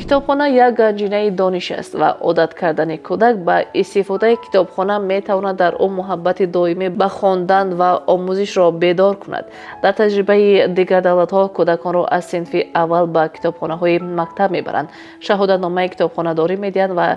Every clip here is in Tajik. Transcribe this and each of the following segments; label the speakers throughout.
Speaker 1: китобхона як ганҷинаи дониш аст ва одат кардани кӯдак ба истифодаи китобхона метавонад дар ӯ муҳаббати доимӣ ба хондан ва омӯзишро бедор кунад. дар таҷрибаи дигар давлатҳо кӯдаконро аз синфи аввал ба китобхонаҳои мактаб мебаранд, шаҳодатномаи китобхонадорӣ медиҳанд ва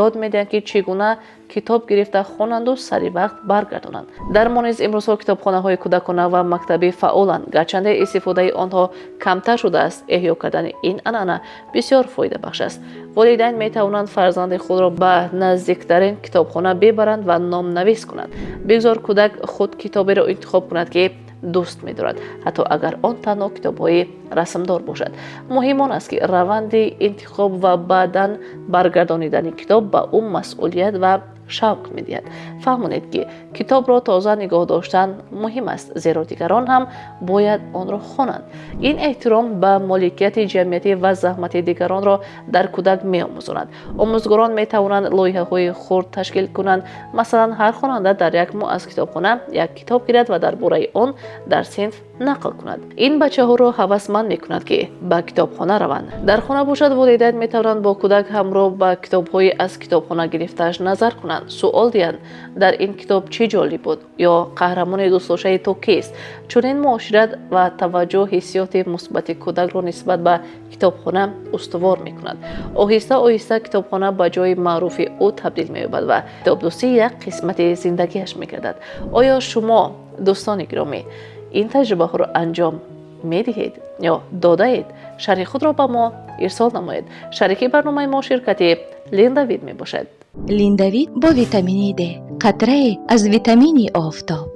Speaker 1: ёд медиҳанд ки чӣ гуна китоб гирифта хонанду сари вақт баргардонанд. дар мо низ имрӯзҳо китобхонаҳои кӯдакона ва мактабӣ фаъоланд, гарчанде истифодаи онҳо камтар шудааст. эҳё кардани ин анъана бисёр фоидабахш аст. волидайн метавонанд фарзанди худро ба наздиктарин китобхона бибаранд ва номнавис кунанд. бигзор кӯдак худ китоберо интихоб кунад ки дӯст медорад, ҳатто агар он танҳо китобҳои расмдор бошад. муҳим он аст ки раванди интихоб ва баъдан баргардонидани китоб ба ӯ масъулият ва шавқ медиҳад. фаҳмонед ки китобро тоза нигоҳ доштан муҳим аст, зеро дигарон ҳам бояд онро хонанд. ин эҳтиром ба моликияти ҷамъиятӣ ва заҳмати дигаронро дар кӯдак меомӯзонад. омӯзгорон метавонанд лоиҳаҳои хурд ташкил кунанд. масалан, ҳар хонанда дар як моҳ аз китобхона як китоб гирад ва дар бораи он дар синф нақл кунад. ин бачаҳоро ҳавасманд мекунад ки ба китобхона раванд. дар хона бошад, волидайн метавонанд бо кӯдак ҳамроҳ ба китобҳои аз китобхона гирифтааш назар кунанд. суол диҳанд: дар ин китоб чӣ ҷолиб буд? ё қаҳрамони дӯстдоштаи ту кист? чунин муошират ва таваҷҷӯҳ ҳиссиёти мусбати кӯдакро нисбат ба китобхона устувор мекунад. оҳиста оҳиста китобхона ба ҷои маъруфи ӯ табдил меёбад ва китобдӯстӣ як қисмати зиндагиаш мегардад. оё шумо дӯстони гиромӣ ин таҷрибаҳоро анҷом медиҳед ё додаед? шарҳи худро ба мо ирсол намоед. шарики барномаи мо ширкати Линдавид мебошад.
Speaker 2: Линдавид бо витамини D, қатрае аз витамини офтоб.